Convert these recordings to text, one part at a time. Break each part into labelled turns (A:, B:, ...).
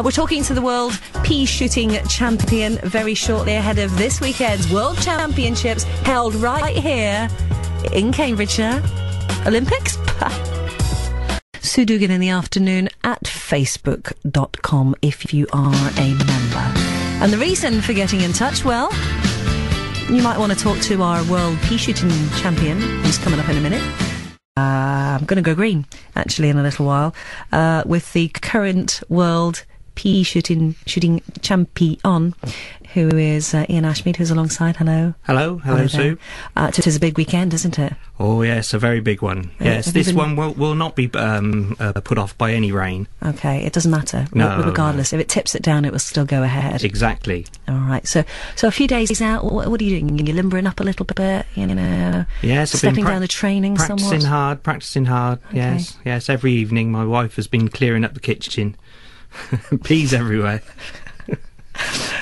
A: We're talking to the world pea shooting champion very shortly ahead of this weekend's World Championships held right here in Cambridgeshire. Olympics? Sue Dougan in the afternoon at facebook.com if you are a member. And the reason for getting in touch, well, you might want to talk to our world pea shooting champion, who's coming up in a minute. I'm going to go green, actually, in a little while, with the current world pea shooting champion, who is Ian Ashmeade, who's alongside. Hello.
B: Hello Sue.
A: It is a big weekend, isn't it?
B: Oh yes, a very big one. Yes, this one will not be put off by any rain.
A: Okay, it doesn't matter.
B: No.
A: Regardless, if it tips it down, it will still go ahead.
B: Exactly.
A: All right. So a few days out, what are you doing? You're limbering up a little bit, you know?
B: Yes,
A: stepping down the training somewhat.
B: Practicing hard. Okay. Yes. Every evening, my wife has been clearing up the kitchen. Peas everywhere.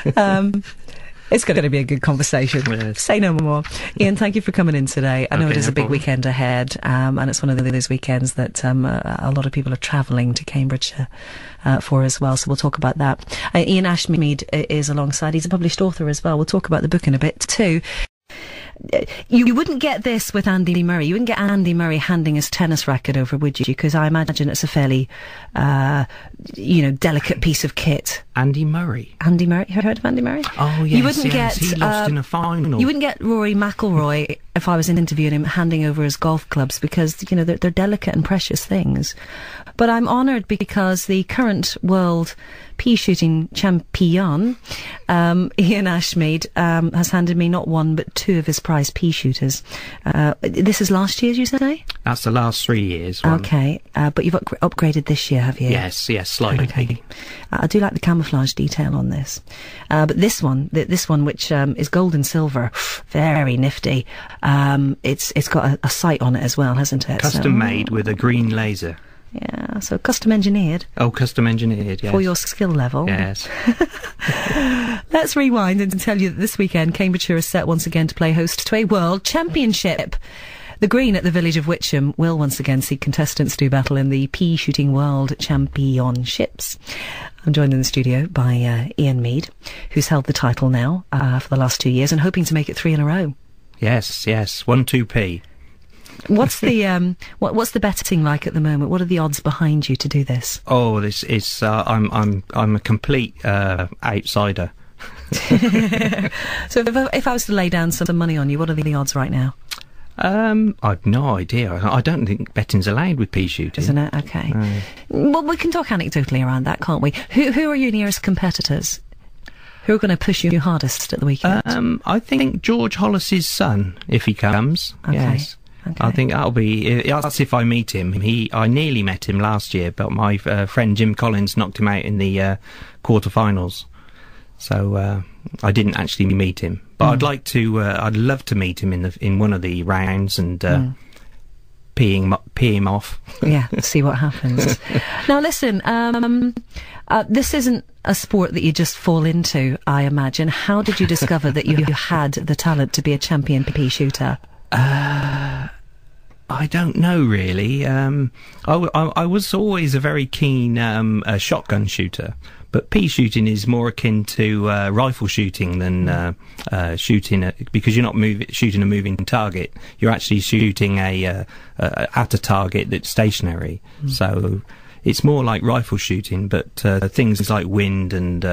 A: It's going to be a good conversation.
B: Yes.
A: Say no more. Ian, thank you for coming in today. I know it is a big
B: problem.
A: weekend ahead, and it's one of those weekends that a lot of people are travelling to Cambridgeshire for as well, so we'll talk about that. Ian Ashmeade is alongside. He's a published author as well. We'll talk about the book in a bit too. You wouldn't get this with Andy Murray. You wouldn't get Andy Murray handing his tennis racket over, would you? Because I imagine it's a fairly, delicate piece of kit.
B: Andy Murray.
A: Andy Murray. You heard of Andy Murray?
B: Oh, yes.
A: You wouldn't get.
B: He lost in a final.
A: You wouldn't get Rory McIlroy if I was interviewing him handing over his golf clubs, because they're delicate and precious things. But I'm honoured because the current world pea shooting champion, Ian Ashmeade, has handed me not one but two of his prize pea shooters. This is last year's, you say?
B: That's the last 3 years. One.
A: Okay, but you've upgraded this year, have you?
B: Yes, slightly.
A: Okay. I do like the camouflage detail on this. But this one, which is gold and silver, very nifty. It's got a sight on it as well, hasn't it?
B: Custom made with a green laser.
A: Yeah, so custom engineered.
B: Oh, custom engineered, yes.
A: For your skill level.
B: Yes.
A: Let's rewind and tell you that this weekend Cambridgeshire is set once again to play host to a World Championship. The green at the village of Witcham will once again see contestants do battle in the pea shooting World Championships. I'm joined in the studio by Ian Meade, who's held the title now for the last 2 years and hoping to make it 3 in a row.
B: Yes, 1-2-P.
A: What's the betting like at the moment? What are the odds behind you to do this?
B: Oh, this is I'm a complete outsider.
A: So if I was to lay down some money on you, what are the odds right now?
B: I've no idea. I don't think betting's allowed with pea shooting.
A: Isn't it? Okay. Well, we can talk anecdotally around that, can't we? Who are your nearest competitors? Who are going to push you hardest at the weekend?
B: I think George Hollis's son, if he comes.
A: Okay.
B: Yes.
A: Okay.
B: I think that's if I meet him. I nearly met him last year, but my friend Jim Collins knocked him out in the quarterfinals. So I didn't actually meet him, but I'd love to meet him in one of the rounds and pee him off. Yeah,
A: see what happens. Now listen, this isn't a sport that you just fall into, I imagine. How did you discover that you had the talent to be a champion pea shooter?
B: I don't know really. I was always a very keen shotgun shooter, but pea shooting is more akin to rifle shooting than shooting because you're not shooting a moving target. You're actually shooting at a target that's stationary. So it's more like rifle shooting, but things like wind and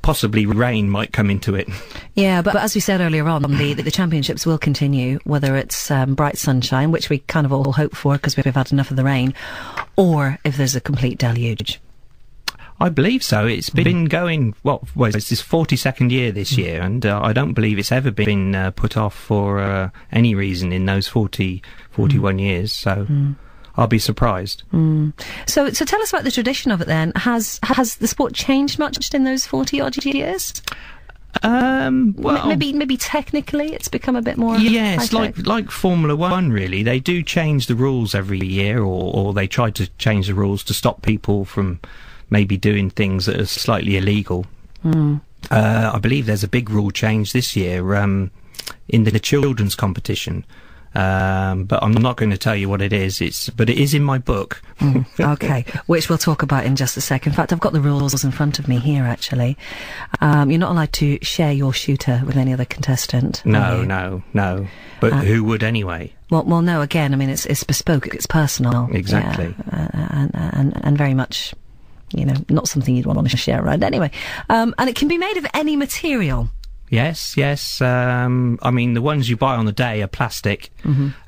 B: possibly rain might come into it. Yeah,
A: but as we said earlier on, the championships will continue, whether it's bright sunshine, which we kind of all hope for because we've had enough of the rain, or if there's a complete deluge.
B: I believe so. It's been going, it's this 42nd year this year, and I don't believe it's ever been put off for any reason in those 41 years, so... I'll be surprised.
A: So tell us about the tradition of it then. Has the sport changed much in those 40-odd years?
B: Well,
A: maybe technically it's become a bit more.
B: Yes, like Formula One. Really, they do change the rules every year, or they try to change the rules to stop people from maybe doing things that are slightly illegal. I believe there's a big rule change this year in the children's competition. But I'm not going to tell you what it is. But it is in my book.
A: Okay, which we'll talk about in just a second. In fact, I've got the rules in front of me here, actually. You're not allowed to share your shooter with any other contestant.
B: No. But who would anyway?
A: Well, no, again, I mean, it's bespoke, it's personal.
B: Exactly.
A: And very much, not something you'd want to share around anyway. And it can be made of any material.
B: Yes. I mean, the ones you buy on the day are plastic,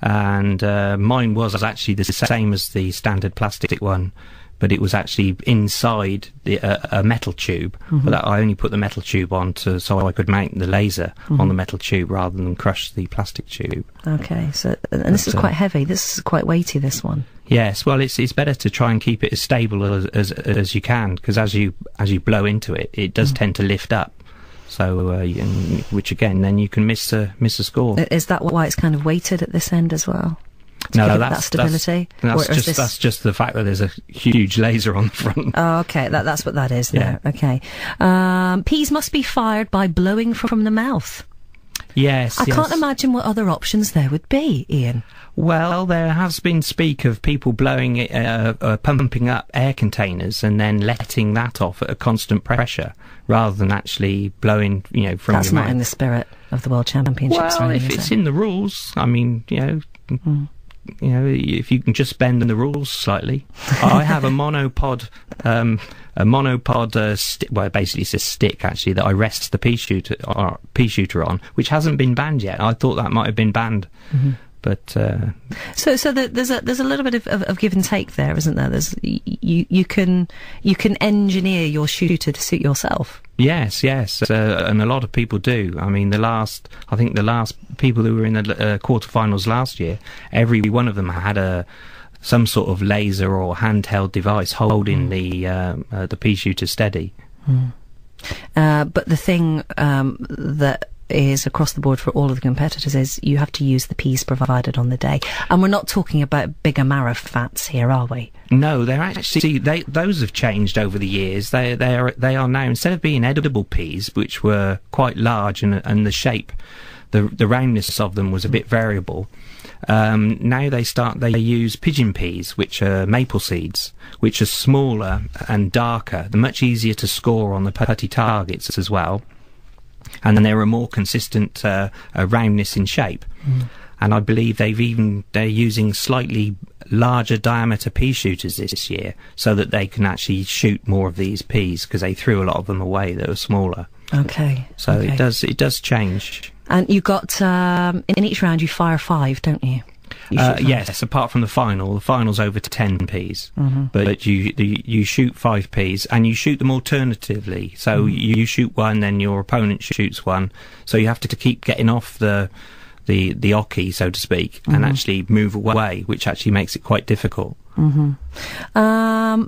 B: and mine was actually the same as the standard plastic one, but it was actually inside a metal tube. But I only put the metal tube on so I could mount the laser on the metal tube rather than crush the plastic tube. Okay,
A: so and this is quite heavy. This is quite weighty. This one.
B: Yes, well, it's better to try and keep it as stable as you can, because as you blow into it, it does tend to lift up. So, which again, then you can miss a score.
A: Is that why it's kind of weighted at this end as well?
B: No,
A: that stability.
B: That's just the fact that there's a huge laser on the front.
A: Oh, okay, that's what that is there. Okay, peas must be fired by blowing from the mouth.
B: Yes.
A: I can't imagine what other options there would be, Ian.
B: Well, there has been speak of people blowing, pumping up air containers and then letting that off at a constant pressure, rather than actually blowing, from your mouth.
A: That's not in the spirit of the World Championships.
B: Well, if it's in the rules, I mean, if you can just bend the rules slightly. I have a monopod, well, basically it's a stick actually that I rest the pea shooter on, which hasn't been banned yet. I thought that might have been banned. But
A: so there's a little bit of give and take there, isn't there? There's you can engineer your shooter to suit yourself.
B: Yes, and a lot of people do. I mean, I think the last people who were in the quarterfinals last year, every one of them had some sort of laser or handheld device holding the pea shooter steady.
A: But the thing that is across the board for all of the competitors is you have to use the peas provided on the day, and we're not talking about big amarafats here, are we?
B: No, they're actually those have changed over the years. They are now, instead of being edible peas, which were quite large and the shape, the roundness of them was a bit variable. Now they use pigeon peas, which are maple seeds, which are smaller and darker. They're much easier to score on the putty targets as well. And then they're a more consistent roundness in shape. And I believe they're using slightly larger diameter pea shooters this year, so that they can actually shoot more of these peas, because they threw a lot of them away that were smaller.
A: Okay.
B: So it does change.
A: And you got in each round you fire 5, don't you?
B: Yes, apart from the final. The final's over to 10 peas, but you shoot 5 peas, and you shoot them alternatively. So you shoot one, then your opponent shoots one. So you have to keep getting off the oki, so to speak, and actually move away, which actually makes it quite difficult.
A: How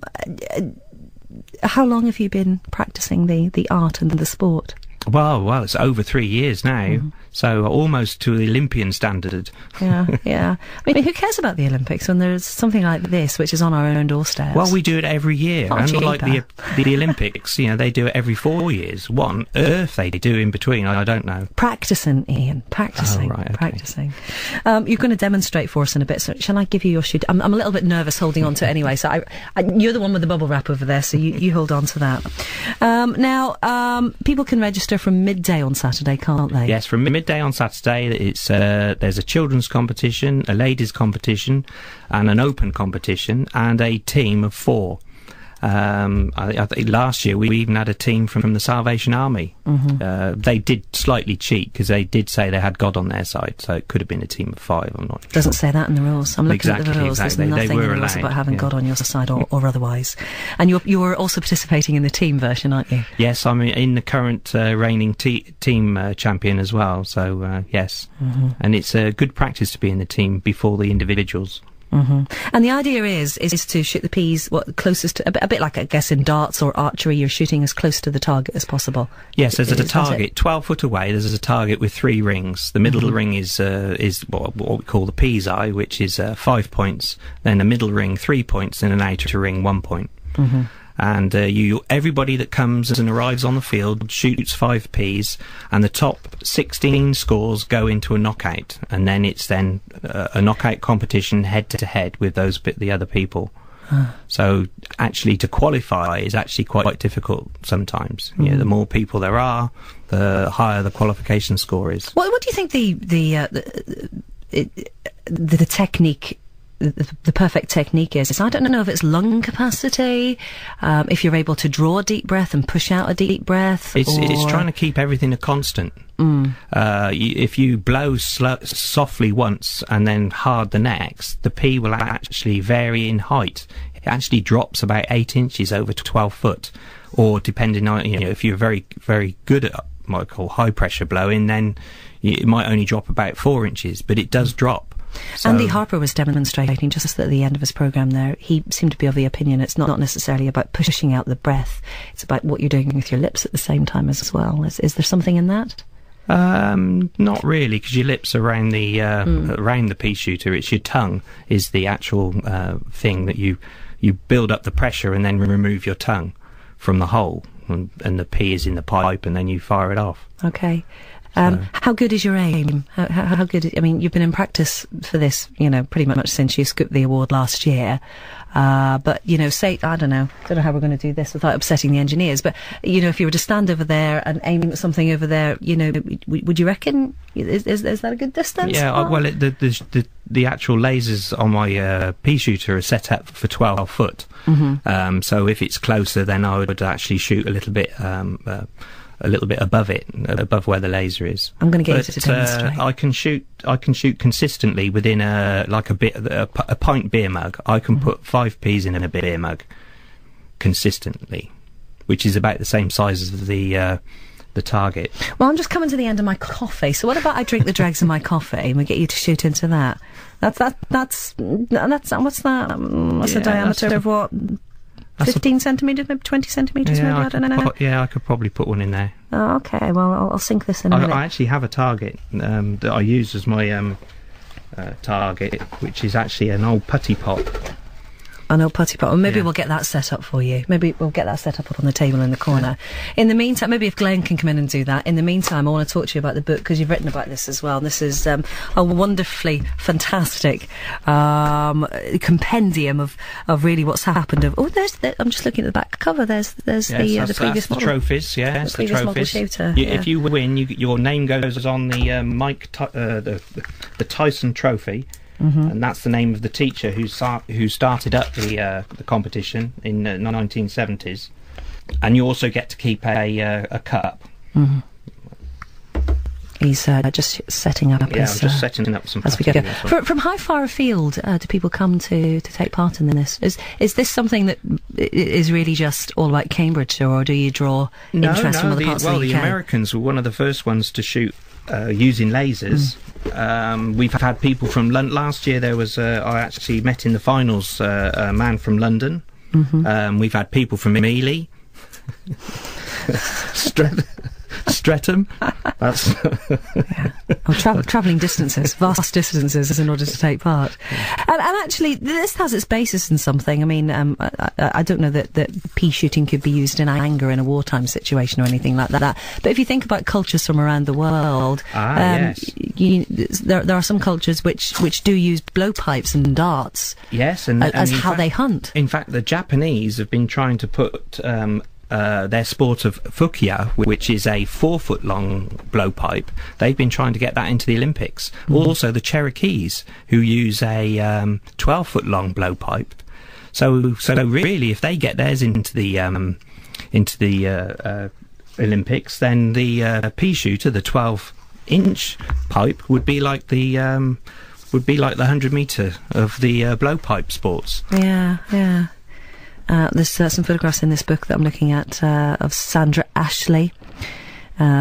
A: long have you been practicing the art and the sport?
B: Well, it's over 3 years now, so almost to the Olympian standard. Yeah.
A: I mean, who cares about the Olympics when there's something like this, which is on our own doorsteps?
B: Well, we do it every year, unlike the Olympics. They do it every 4 years. What on earth they do in between, I don't know.
A: Practicing, Ian. Practicing.
B: Oh, right, okay.
A: Practicing. You're going to demonstrate for us in a bit, so shall I give you your shoot? I'm a little bit nervous holding on to it anyway, so you're the one with the bubble wrap over there, so you hold on to that. Now, people can register from midday on Saturday, can't they?
B: Yes, from midday on Saturday. It's there's a children's competition, a ladies' competition, and an open competition, and a team of 4. I think last year we even had a team from the Salvation Army. They did slightly cheat, because they did say they had God on their side, so it could have been a team of 5. I'm not sure.
A: Doesn't say that in the rules. I'm looking at the rules.
B: Exactly.
A: There's nothing in the rules about having God on your side or otherwise. And you are also participating in the team version, aren't you?
B: Yes, I'm in the current reigning team champion as well. So yes, and it's a good practice to be in the team before the individuals.
A: And the idea is to shoot the peas closest to, a bit like, I guess, in darts or archery, you're shooting as close to the target as possible.
B: Yes, there's a target 12 foot away. There's a target with 3 rings. The middle ring is what we call the peas eye, which is 5 points. Then a middle ring 3 points, and an outer ring 1 point. And everybody that comes and arrives on the field shoots 5 Ps, and the top 16 scores go into a knockout, and then it's a knockout competition head to head with the other people. So actually to qualify is actually quite difficult sometimes. The more people there are, the higher the qualification score is.
A: What do you think the technique, the perfect technique is? I don't know if it's lung capacity, if you're able to draw a deep breath and push out a deep breath.
B: It's trying to keep everything a constant. If you blow softly once and then hard the next, the P will actually vary in height. It actually drops about 8 inches over 12 foot, or depending on, if you're very, very good at what I call high pressure blowing, then it might only drop about 4 inches, but it does drop. So,
A: Andy Harper was demonstrating just at the end of his programme there. He seemed to be of the opinion it's not necessarily about pushing out the breath, it's about what you're doing with your lips at the same time as well. Is there something in that?
B: Not really, because your lips are around the pea shooter. It's your tongue is the actual thing that you build up the pressure and then remove your tongue from the hole, and the pea is in the pipe, and then you fire it off.
A: Okay. How good is your aim? How good? I mean, you've been in practice for this, pretty much since you scooped the award last year. But say, I don't know how we're going to do this without upsetting the engineers. But if you were to stand over there and aim at something over there, would you reckon is that a good distance?
B: Yeah. Well, the actual lasers on my pea shooter are set up for 12 foot. Mm-hmm. So if it's closer, then I would actually shoot a little bit above it, above where the laser is.
A: I'm going to get you to demonstrate.
B: I can shoot consistently within a pint beer mug. I can put 5 Ps in a beer mug consistently, which is about the same size as the target.
A: Well, I'm just coming to the end of my coffee. So what about I drink the dregs of my coffee and we get you to shoot into that? That's what's that? What's the diameter of what? 15 centimetres, maybe 20 centimetres, maybe? I don't know.
B: I could probably put one in there.
A: Oh, okay, well, I'll sink this in a minute.
B: I actually have a target that I use as my target, which is actually an old putty pot.
A: An old putty pot. Well, maybe we'll get that set up for you. Maybe we'll get that set up on the table in the corner. In the meantime, maybe if Glenn can come in and do that. In the meantime, I want to talk to you about the book, because you've written about this as well. This is a wonderfully fantastic compendium of really what's happened. I'm just looking at the back cover. There's the previous model.
B: The trophies, yeah.
A: The previous model shooter.
B: If you win, your name goes on the the Tyson Trophy. Mm-hmm. And that's the name of the teacher who started up the competition in the 1970s. And you also get to keep a cup.
A: Mm-hmm. He's just setting up his...
B: Yeah, I'm just setting up some...
A: As we go. From how far afield do people come to take part in this? Is this something that is really just all about Cambridgeshire, or do you draw interest from other parts of the UK?
B: Well, the Americans were one of the first ones to shoot using lasers. We've had people from London. Last year there was I actually met in the finals a man from London. Mm-hmm. We've had people from Ely, Streatham. That's
A: travelling distances, vast distances, in order to take part. And actually, this has its basis in something. I mean, I don't know that pea shooting could be used in anger in a wartime situation or anything like that. But if you think about cultures from around the world,
B: yes.
A: There are some cultures which do use blowpipes and darts.
B: Yes,
A: as how they hunt.
B: In fact, the Japanese have been trying to put their sport of fukia, which is a 4-foot-long blowpipe. They've been trying to get that into the Olympics. Also, the Cherokees, who use a 12-foot-long blowpipe. So really, if they get theirs into the Olympics, then the pea shooter, the 12-inch pipe, would be like the 100-metre of the blowpipe sports.
A: Yeah. There's some photographs in this book that I'm looking at of Sandra Ashley,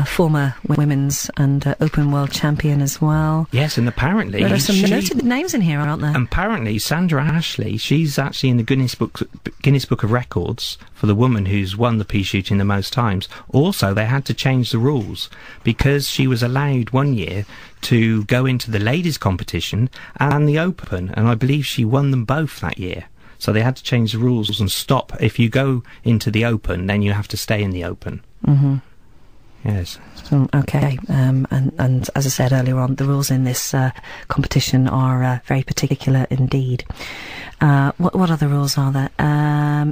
A: former women's and open world champion as well.
B: Yes, and apparently...
A: There are some noted names in here, aren't there?
B: Apparently, Sandra Ashley, she's actually in the Guinness Book of Records for the woman who's won the pea shooting the most times. Also, they had to change the rules because she was allowed one year to go into the ladies' competition and the open, and I believe she won them both that year. So they had to change the rules and stop. If you go into the Open, then you have to stay in the Open.
A: Mm-hmm.
B: Yes.
A: Okay. And as I said earlier on, the rules in this competition are very particular indeed. What other rules are there?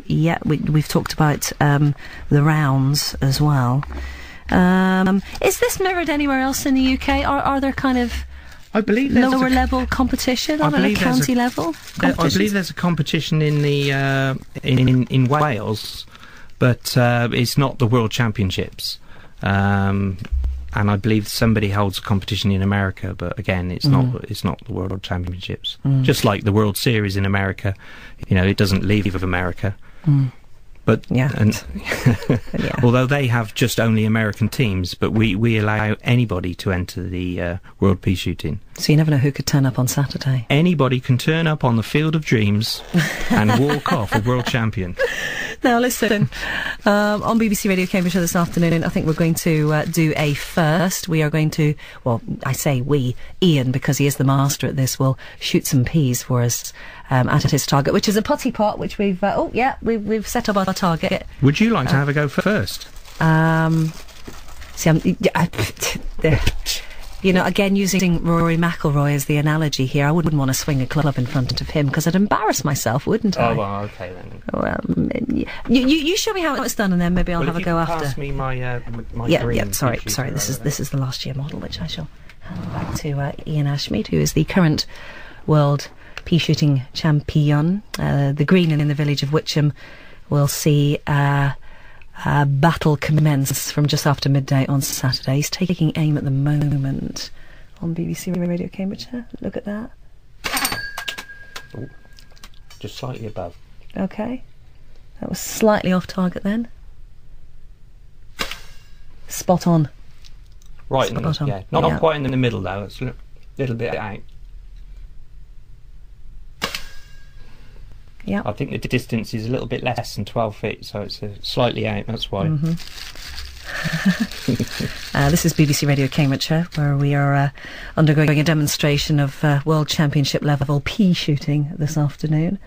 A: Yeah, we've talked about the rounds as well. Is this mirrored anywhere else in the UK? Are there kind of
B: I believe
A: lower level competition on a county level?
B: I believe there's a competition in the in Wales, but it's not the World Championships. And I believe somebody holds a competition in America, but again, it's not the World Championships. Just like the World Series in America, you know, it doesn't leave of America. But although they have just only American teams, but we allow anybody to enter the World Pea Shooting.
A: So you never know who could turn up on Saturday.
B: Anybody can turn up on the Field of Dreams and walk off a world champion.
A: Now listen, on BBC Radio Cambridgeshire this afternoon, I think we're going to do a first. We are going to, well, I say we, Ian, because he is the master at this, will shoot some peas for us at his target, which is a putty pot, which we've we've set up our target.
B: Would you like to have a go first?
A: You know, again, using Rory McIlroy as the analogy here, I wouldn't want to swing a club in front of him because I'd embarrass myself, wouldn't I?
B: Oh, well, okay then.
A: Well, you show me how it's done, and then maybe I'll have a go after.
B: Pass me my
A: green. Sorry. This is the last year model, which I shall hand back to Ian Ashmeade, who is the current world pea shooting champion. The green in the village of Witcham will see battle commence from just after midday on Saturday. He's taking aim at the moment on BBC Radio Cambridgeshire. Look at that.
B: Ooh, just slightly above.
A: Okay. That was slightly off target then. Spot on.
B: Right,
A: Spot on.
B: Yeah. Not quite in the middle though, it's a little bit out.
A: Yeah.
B: I think the distance is a little bit less than 12 feet, so it's slightly out, that's why.
A: This is BBC Radio Cambridgeshire, where we are undergoing a demonstration of World Championship level pea shooting this afternoon.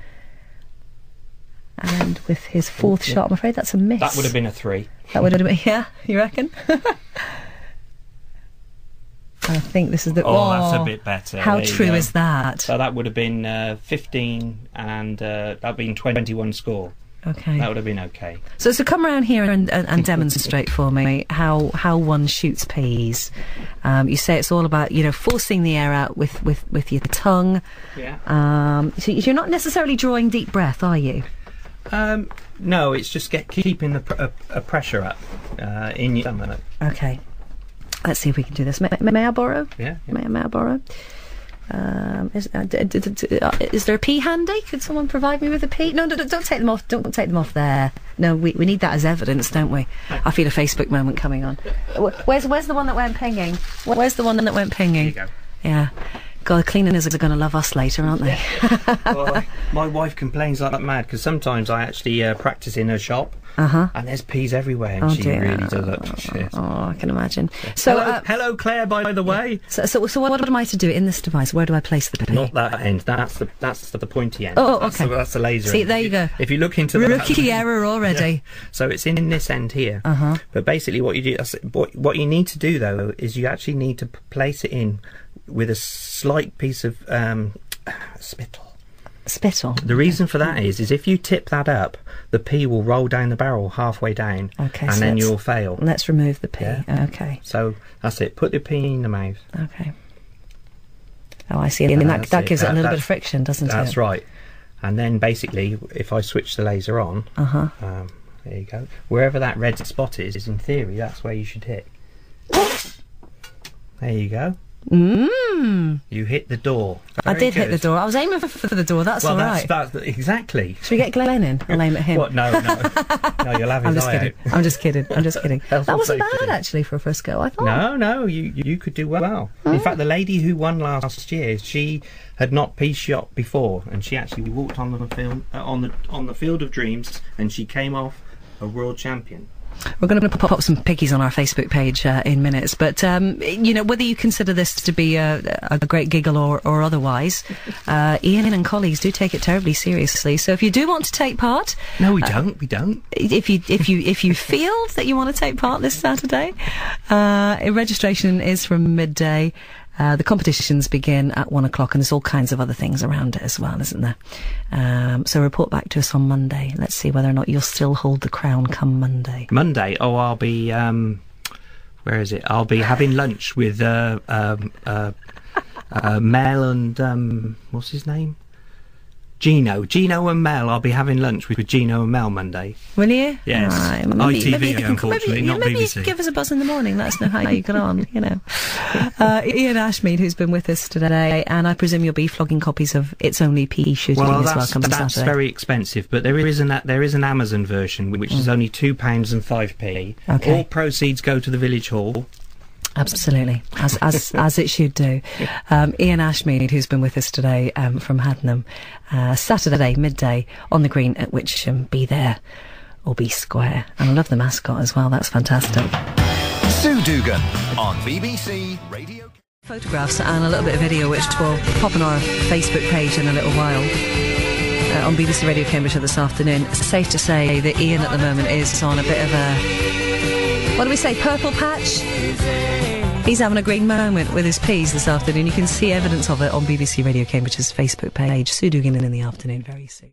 A: And with his fourth shot, I'm afraid that's a miss.
B: That would have been a 3.
A: That would have been, yeah, you reckon? I think this is the...
B: Oh, that's a bit better.
A: How true is that?
B: So that would have been 15 and that would have been 21 score.
A: Okay.
B: That would have been okay.
A: So come around here and demonstrate for me how one shoots peas. You say it's all about, you know, forcing the air out with your tongue.
B: Yeah.
A: So you're not necessarily drawing deep breath, are you?
B: No, it's just keeping the pressure up in your stomach.
A: Okay. Let's see if we can do this. May I borrow?
B: Yeah.
A: May I borrow? Is there a pea handy? Could someone provide me with a pea? No, don't take them off. Don't take them off there. No, we need that as evidence, don't we? I feel a Facebook moment coming on. Where's the one that went pinging? Where's the one that went pinging?
B: There you go.
A: Yeah. God, the cleaners are going to love us later, aren't they?
B: Well, my wife complains like mad because sometimes I actually practice in her shop. And there's peas everywhere, and she really does look shit.
A: Oh, I can imagine.
B: Yeah.
A: So,
B: hello, Claire. By the way.
A: So what am I to do in this device? Where do I place the pea?
B: Not that end. That's the pointy end.
A: Oh, okay.
B: That's the laser.
A: See,
B: end.
A: there you go.
B: If you look into the
A: rookie error already.
B: Yeah. So it's in this end here. But basically, what you do, what you need to do though, is you actually need to place it in with a slight piece of spittle.
A: Spittle.
B: The reason for that is if you tip that up, the pea will roll down the barrel halfway down,
A: okay,
B: and
A: so
B: then you'll fail.
A: Let's remove the pea.
B: Yeah.
A: Okay.
B: So that's it. Put the pea in the mouth.
A: Okay. Oh, I see. I mean, that gives it a little bit of friction, doesn't it?
B: That's right. And then basically, if I switch the laser on, there you go. Wherever that red spot is in theory, that's where you should hit. There you go. You hit the door.
A: I did hit the door. I was aiming for the door. That's all right.
B: That's exactly.
A: Should we get Glenn in? I'll aim at him.
B: What? No, you'll have his eye out.
A: I'm just kidding. That wasn't bad actually for a first go, I thought.
B: No, you could do well. In fact, the lady who won last year, she had not pea shot before, and she actually walked on the field of dreams, and she came off a world champion.
A: We're going to pop up some pickies on our Facebook page in minutes, but whether you consider this to be a great giggle or otherwise, Ian and colleagues do take it terribly seriously. So if you do want to take part,
B: no, we don't. We don't.
A: If you feel that you want to take part this Saturday, registration is from midday. The competitions begin at 1 o'clock, and there's all kinds of other things around it as well, isn't there? So report back to us on Monday. Let's see whether or not you'll still hold the crown come Monday.
B: Monday? Oh, I'll be, where is it? I'll be having lunch with, Mel and, what's his name? Gino and Mel. I'll be having lunch with Gino and Mel Monday.
A: Will you?
B: Yes.
A: Right.
B: ITV, unfortunately, not BBC.
A: Give us a buzz in the morning. Let us know how you got on, Ian Ashmeade, who's been with us today, and I presume you'll be flogging copies of It's Only Pea Shooting as well come Saturday.
B: That's very expensive, but there is an Amazon version, which is only £2 and 5p.
A: Okay.
B: All proceeds go to the village hall.
A: Absolutely, as it should do. Ian Ashmeade, who's been with us today from Haddenham, Saturday midday on the green at Witcham. Be there or be square. And I love the mascot as well. That's fantastic.
C: Sue Dougan on BBC Radio.
A: Photographs and a little bit of video, which will pop on our Facebook page in a little while. On BBC Radio Cambridgeshire this afternoon. It's safe to say that Ian at the moment is on a bit of a, what do we say, purple patch? He's having a green moment with his peas this afternoon. You can see evidence of it on BBC Radio Cambridge's Facebook page. Sue Dougan in the afternoon very soon.